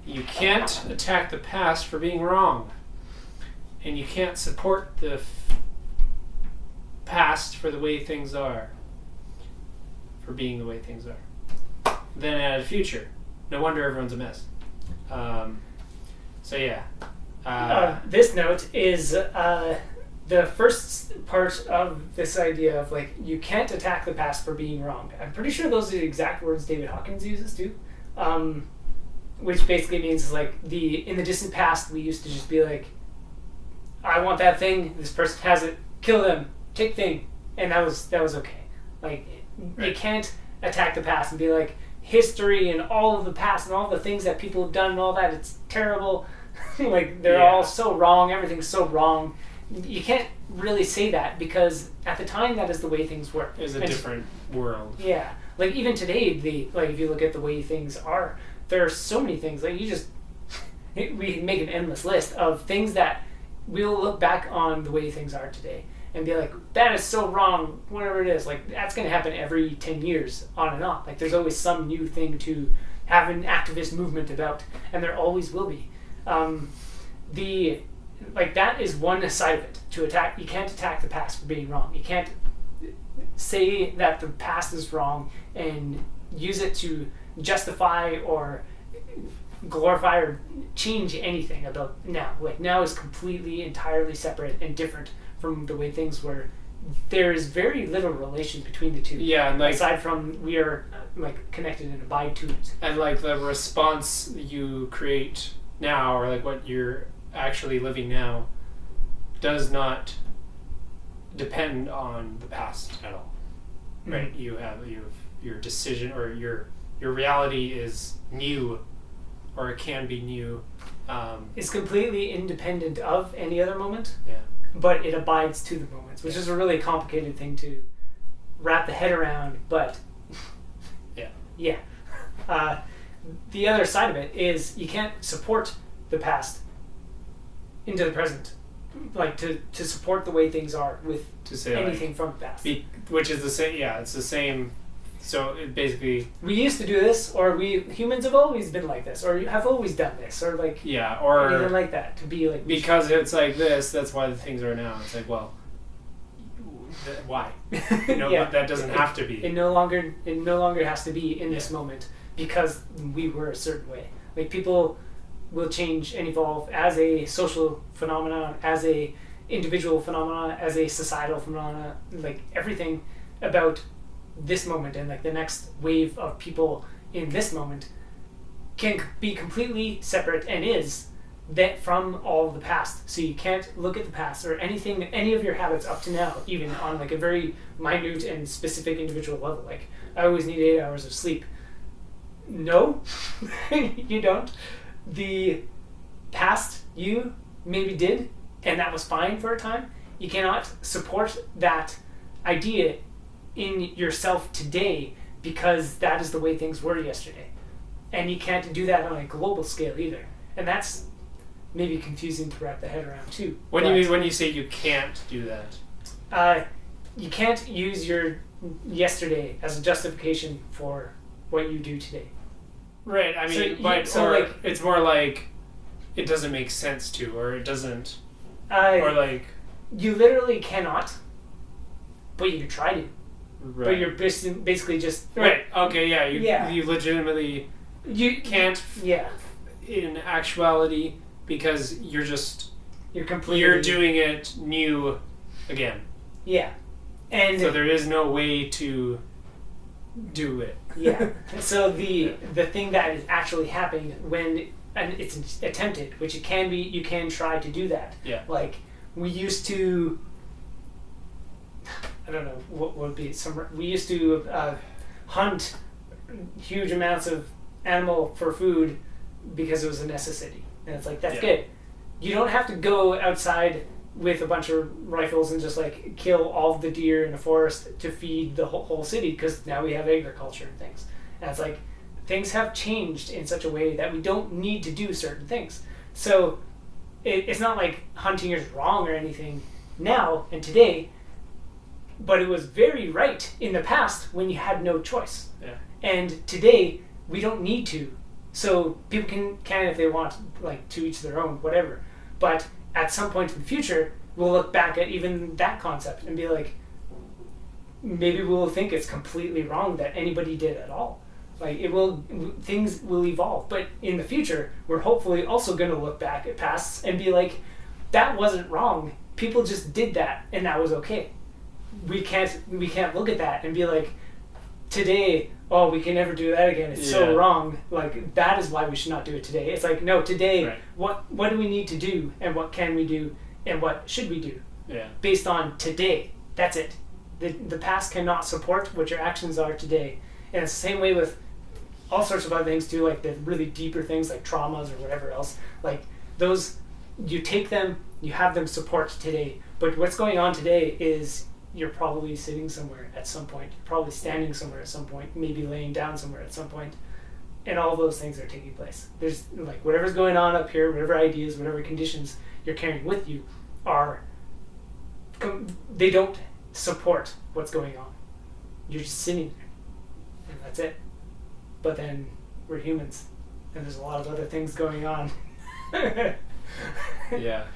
You can't attack the past for being wrong. And you can't support the past for the way things are. For being the way things are. Then add a future. No wonder everyone's a mess. So yeah. This note is the first part of this idea of like you can't attack the past for being wrong. I'm pretty sure those are the exact words David Hawkins uses too, which basically means like in the distant past we used to just be like, I want that thing. This person has it. Kill them. Take thing, and that was okay. Like right. You can't attack the past and be like history and all of the past and all the things that people have done and all that. It's terrible. Like they're all so wrong. Everything's so wrong. You can't really say that because at the time that is the way things were. It was a different world. Yeah, like even today, if you look at the way things are, there are so many things. Like we make an endless list of things that we'll look back on the way things are today and be like, that is so wrong. Whatever it is, like that's going to happen every 10 years, on and on. Like there's always some new thing to have an activist movement about, and there always will be. That is one side of it. To attack, you can't attack the past for being wrong. You can't say that the past is wrong and use it to justify or glorify or change anything about now. Like now is completely, entirely separate and different from the way things were. There is very little relation between the two. Yeah, and like aside from we are like connected and abide to it. And like the response you create now, or like what you're actually living now, does not depend on the past at all. Mm-hmm. Right? You have your decision, or your reality is new, or it can be new. It's completely independent of any other moment. Yeah. But it abides to the moments, which is a really complicated thing to wrap the head around. But yeah. The other side of it is you can't support the past into the present, like to support the way things are with anything from the past. Which is the same. Yeah, it's the same. So it basically, we used to do this, or humans have always been like this, or have always done this, or like or anything like that. To be like because it's like this. That's why the things are now. It's like, well, why? That doesn't have to be. It no longer has to be in this moment because we were a certain way. Like people will change and evolve as a social phenomenon, as a individual phenomenon, as a societal phenomenon. Like everything about this moment and like the next wave of people in this moment can be completely separate and is that from all of the past. So you can't look at the past or any of your habits up to now, even on like a very minute and specific individual level. Like I always need 8 hours of sleep. No, you don't. The past you maybe did, and that was fine for a time. You cannot support that idea in yourself today because that is the way things were yesterday. And you can't do that on a global scale either. And that's maybe confusing to wrap the head around too. What do you mean when you say you can't do that? You can't use your yesterday as a justification for what you do today. Right, I mean, it's more like it doesn't make sense to, or it doesn't, or like... You literally cannot, but you can try to. Right. But you're basically just... Right, okay, yeah, you legitimately... You can't... Yeah. In actuality, because you're completely... You're doing it new again. Yeah. And so there is no way to do it. Yeah. So the thing that is actually happening when it's attempted, which it can be, you can try to do that. Yeah. Like we used to, I don't know what would be we used to hunt huge amounts of animal for food because it was a necessity, and it's like that's good. You don't have to go outside with a bunch of rifles and just like kill all of the deer in a forest to feed the whole city, because now we have agriculture and things. And it's like things have changed in such a way that we don't need to do certain things. So it's not like hunting is wrong or anything now and today, but it was very right in the past when you had no choice. Yeah. And today we don't need to So people can if they want, like, to each their own, whatever. But at some point in the future, we'll look back at even that concept and be like, maybe we'll think it's completely wrong that anybody did at all. Like, things will evolve. But in the future, we're hopefully also going to look back at pasts and be like, that wasn't wrong. People just did that, and that was okay. We can't look at that and be like, today, oh, we can never do that again. It's so wrong. Like, that is why we should not do it today. It's like, no, today, Right. what do we need to do, and what can we do, and what should we do? Yeah. Based on today. That's it. The past cannot support what your actions are today. And it's the same way with all sorts of other things too, like the really deeper things like traumas or whatever else. Like, those, you take them, you have them support today. But what's going on today is you're probably sitting somewhere at some point. You're probably standing somewhere at some point, maybe laying down somewhere at some point. And all those things are taking place. There's, like, whatever's going on up here, whatever ideas, whatever conditions you're carrying with you they don't support what's going on. You're just sitting there, and that's it. But then we're humans, and there's a lot of other things going on. Yeah.